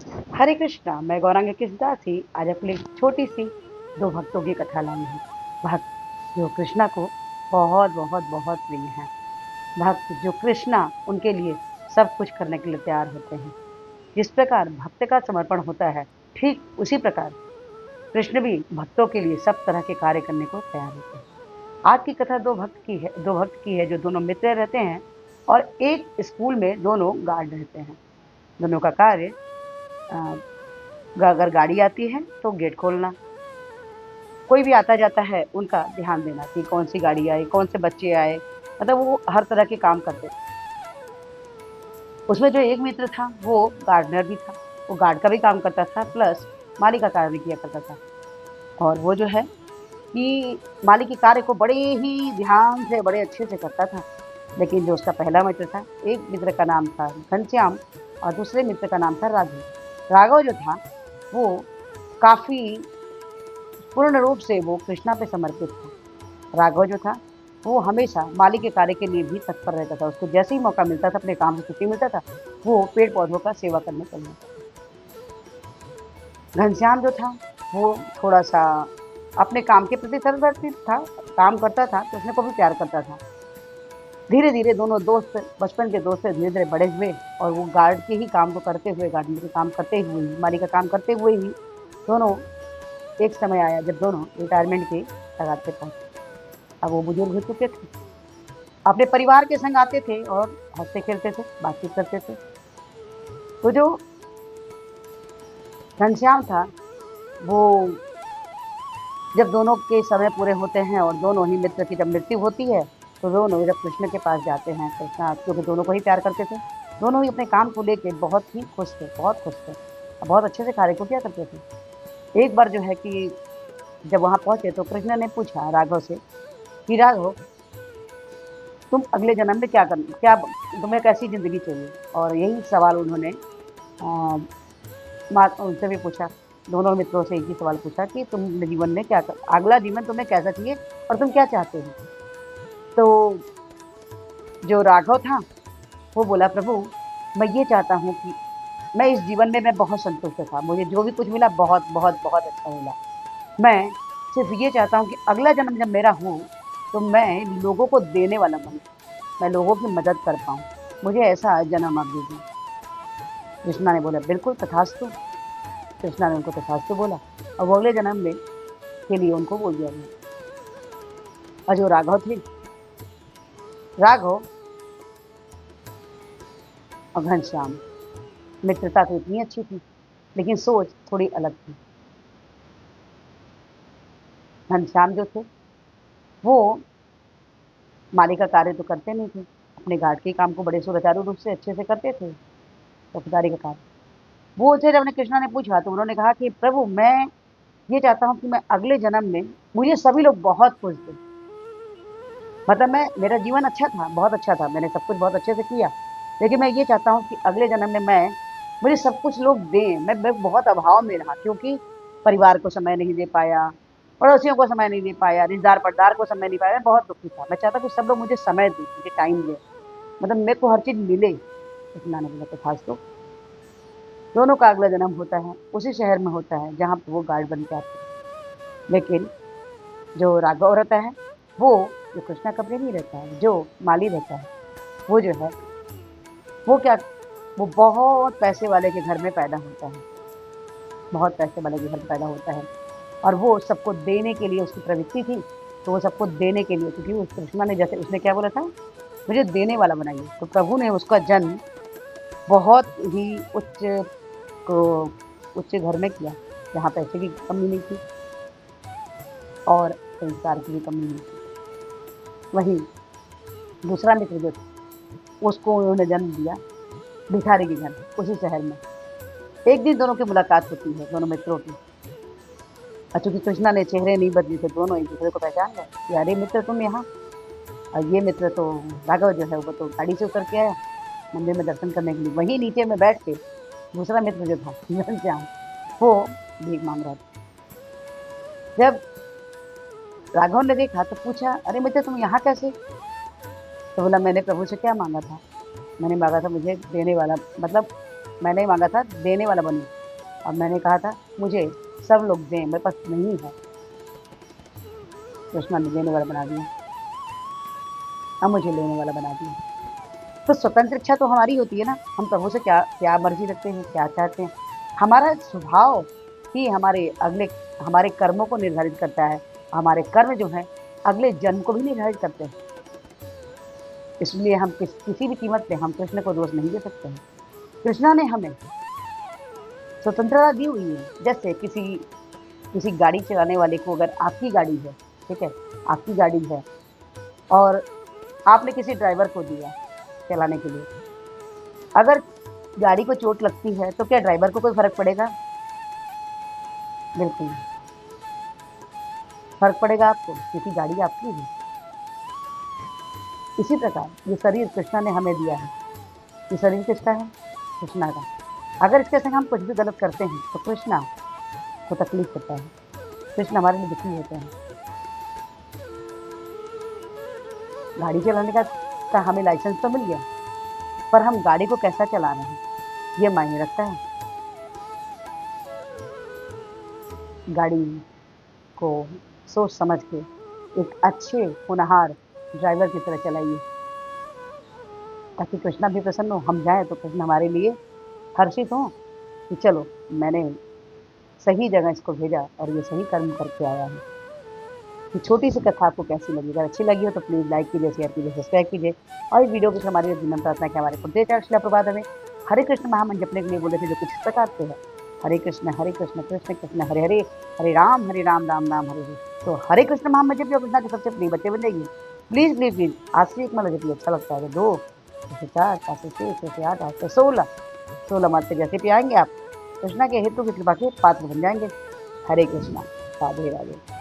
हरे कृष्णा, मैं गौरांग किसदासी आज आपके लिए एक छोटी सी दो भक्तों की कथा लाई हूँ। भक्त जो कृष्णा को बहुत बहुत बहुत प्रिय हैं। भक्त जो कृष्णा उनके लिए सब कुछ करने के लिए तैयार होते हैं। जिस प्रकार भक्त का समर्पण होता है, ठीक उसी प्रकार कृष्ण भी भक्तों के लिए सब तरह के कार्य करने को तैयार होते हैं। आज की कथा दो भक्त की है जो दोनों मित्र रहते हैं और एक स्कूल में दोनों गार्ड रहते हैं। दोनों का कार्य अ, अगर गाड़ी आती है तो गेट खोलना, कोई भी आता जाता है उनका ध्यान देना कि कौन सी गाड़ी आई, कौन से बच्चे आए, मतलब वो हर तरह के काम करते थे। उसमें जो एक मित्र था वो गार्डनर भी था। वो गार्ड का भी काम करता था प्लस माली का कार्य भी किया करता था। और वो जो है कि माली के कार्य को बड़े ही ध्यान से बड़े अच्छे से करता था। लेकिन जो उसका पहला मित्र था, एक मित्र का नाम था घनश्याम और दूसरे मित्र का नाम था राघव। राघव जो था वो काफी पूर्ण रूप से वो कृष्णा पे समर्पित था। राघव जो था वो हमेशा माली के कार्य के लिए भी तत्पर रहता था। उसको जैसे ही मौका मिलता था, अपने काम से छुट्टी मिलता था, वो पेड़ पौधों का सेवा करने चल जाता था। घनश्याम जो था वो थोड़ा सा अपने काम के प्रति समर्पित था, काम करता था, कृष्ण को भी प्यार करता था। धीरे धीरे दोनों दोस्त, बचपन के दोस्त धीरे धीरे बड़े हुए और वो गार्ड के ही काम को करते हुए, गार्डन के काम करते हुए ही, माली का काम करते हुए ही दोनों, एक समय आया जब दोनों रिटायरमेंट के कगार पे पहुंचे। अब वो बुजुर्ग हो चुके थे, अपने परिवार के संग आते थे और हंसते खेलते थे, बातचीत करते थे। तो जो घनश्याम था वो, जब दोनों के समय पूरे होते हैं और दोनों ही मित्र की जब मृत्यु होती है, तो दोनों जब कृष्ण के पास जाते हैं, कृष्णा क्योंकि दोनों को ही प्यार करते थे, दोनों ही अपने काम को लेके बहुत ही खुश थे, बहुत खुश थे और बहुत अच्छे से कार्य को किया करते थे। एक बार जो है कि जब वहां पहुंचे तो कृष्ण ने पूछा राघव से कि राघव, तुम अगले जन्म में क्या करना, क्या तुम्हें कैसी जिंदगी चाहिए? और यही सवाल उन्होंने उनसे भी पूछा। दोनों मित्रों से एक ही सवाल पूछा कि तुम जीवन में क्या कर, अगला जीवन तुम्हें कैसा चाहिए और तुम क्या चाहते हो? तो जो राघव था वो बोला, प्रभु मैं ये चाहता हूँ कि मैं इस जीवन में मैं बहुत संतुष्ट था, मुझे जो भी कुछ मिला बहुत बहुत बहुत अच्छा मिला। मैं सिर्फ ये चाहता हूँ कि अगला जन्म जब मेरा हो तो मैं लोगों को देने वाला बनूं, मैं लोगों की मदद कर पाऊं, मुझे ऐसा जन्म आप दीजिए। कृष्णा ने बोला, बिल्कुल तथास्तु। कृष्णा ने उनको तथास्तु बोला और वो अगले जन्म में के लिए उनको बोल दिया गया। और जो राघव थे, राघव और घनश्याम, मित्रता तो इतनी अच्छी थी लेकिन सोच थोड़ी अलग थी। घनश्याम जो थे वो माली का कार्य तो करते नहीं थे, अपने घाट के काम को बड़े सुचारू रूप से अच्छे से करते थे, चौकीदारी का कार्य। वो से जब ने कृष्णा ने पूछा तो उन्होंने कहा कि प्रभु मैं ये चाहता हूँ कि मैं अगले जन्म में मुझे सभी लोग बहुत खुश दें। मतलब मैं, मेरा जीवन अच्छा था, बहुत अच्छा था, मैंने सब कुछ बहुत अच्छे से किया, लेकिन मैं ये चाहता हूँ कि अगले जन्म में मैं, मुझे सब कुछ लोग दें। मैं बहुत अभाव में रहा क्योंकि परिवार को समय नहीं दे पाया, पड़ोसियों को समय नहीं दे पाया, रिश्तेदार पटदार को समय नहीं पाया, मैं बहुत दुखी था। मैं चाहता कि सब लोग मुझे समय दें, मुझे टाइम दें, मतलब मेरे को हर चीज मिले। इतना ने बोला तो खास तो दोनों का अगला जन्म होता है उसी शहर में होता है जहाँ पे वो गार्ड बन के आते हैं। लेकिन जो राघव रहता है वो, जो कृष्णा का प्रेमी रहता है, जो माली रहता है, वो जो है वो क्या, वो बहुत पैसे वाले के घर में पैदा होता है, बहुत पैसे वाले के घर में पैदा होता है। और वो सबको देने के लिए उसकी प्रवृत्ति थी, तो वो सबको देने के लिए, क्योंकि उस कृष्णा ने, जैसे उसने क्या बोला था, मुझे देने वाला बनाइए, तो प्रभु ने उसका जन्म बहुत ही उच्च को उच्च घर में किया, जहाँ पैसे की कमी नहीं थी और संस्कार की भी कमी नहीं थी। वहीं दूसरा मित्र जो था उसको उन्होंने जन्म दिया भिखारी के घर, उसी शहर में। एक दिन दोनों की मुलाकात होती है, दोनों मित्रों की। और चूंकि कृष्णा ने चेहरे नहीं बदले थे, दोनों एक दूसरे को पहचान गए कि अरे मित्र तुम यहाँ। और ये मित्र तो राघव जो है वो तो गाड़ी से उतर के आया मंदिर में दर्शन करने के लिए, वहीं नीचे में बैठ के दूसरा मित्र जो था घनश्याम, वो भीख मांग रहा था। जब राघव ने देखा तो पूछा, अरे मित्र तुम यहाँ कैसे? तो बोला, मैंने प्रभु से क्या मांगा था, मैंने मांगा था मुझे देने वाला, मतलब मैंने मांगा था देने वाला बनूं, अब मैंने कहा था मुझे सब लोग दें, मेरे पास नहीं है। कृष्णा ने देने वाला बना दिया, अब मुझे लेने वाला बना दिया। तो स्वतंत्र इच्छा तो हमारी होती है ना, हम प्रभु से क्या क्या मर्जी रखते हैं, क्या चाहते हैं। हमारा स्वभाव ही हमारे कर्मों को निर्धारित करता है। हमारे कर्म जो है अगले जन्म को भी निर्धारित करते हैं। इसलिए हम किसी भी कीमत पे हम कृष्ण को दोष नहीं दे सकते हैं। कृष्णा ने हमें स्वतंत्रता दी हुई है। जैसे किसी किसी गाड़ी चलाने वाले को, अगर आपकी गाड़ी है, ठीक है, आपकी गाड़ी है और आपने किसी ड्राइवर को दिया चलाने के लिए, अगर गाड़ी को चोट लगती है तो क्या ड्राइवर को कोई फर्क पड़ेगा? बिल्कुल नहीं। फर्क पड़ेगा आपको, क्योंकि गाड़ी आपकी है। इसी प्रकार ये शरीर कृष्णा ने हमें दिया है। ये शरीर किसका है? कृष्णा का। अगर इसके संग हम कुछ भी गलत करते हैं तो कृष्णा को तकलीफ होता है, कृष्ण हमारे लिए दुखी होते हैं। गाड़ी चलाने का हमें लाइसेंस तो मिल गया, पर हम गाड़ी को कैसा चला रहे हैं ये मायने रखता है। गाड़ी को सोच समझ के एक अच्छे होनहार ड्राइवर की तरह चलाइए, ताकि कृष्णा भी प्रसन्न हो। हम जाएं तो कृष्ण हमारे लिए हर्षित हो कि चलो मैंने सही जगह इसको भेजा और ये सही कर्म करके आया है। कि छोटी सी कथा आपको कैसी लगी? अगर अच्छी लगी हो तो प्लीज़ लाइक कीजिए, शेयर कीजिए, सब्सक्राइब कीजिए। और इस वीडियो को हमारी विनम्र प्रार्थना है कि हमारे पुण्य शिला प्रभात हमें हरे कृष्ण महामंत्र जपने के लिए बोले थे, जो कुछ इस प्रकार से है: हरे कृष्ण कृष्ण कृष्ण हरे हरे, हरे राम राम राम हरे हरे। तो हरे कृष्ण महामंत्र जपिए, कृष्णा के सबसे प्रिय बच्चे बन जाइए। प्लीज़ प्लीज़ प्लीज़ आज से एक माला जपिए, अच्छा लगता है। 2 से 4 4 से 6 6 से 8 8 से 16 माला जैसे पियाएंगे आप कृष्णा के हेतु की कृपा के पात्र बन जाएंगे। हरे कृष्णा, राधे राधे।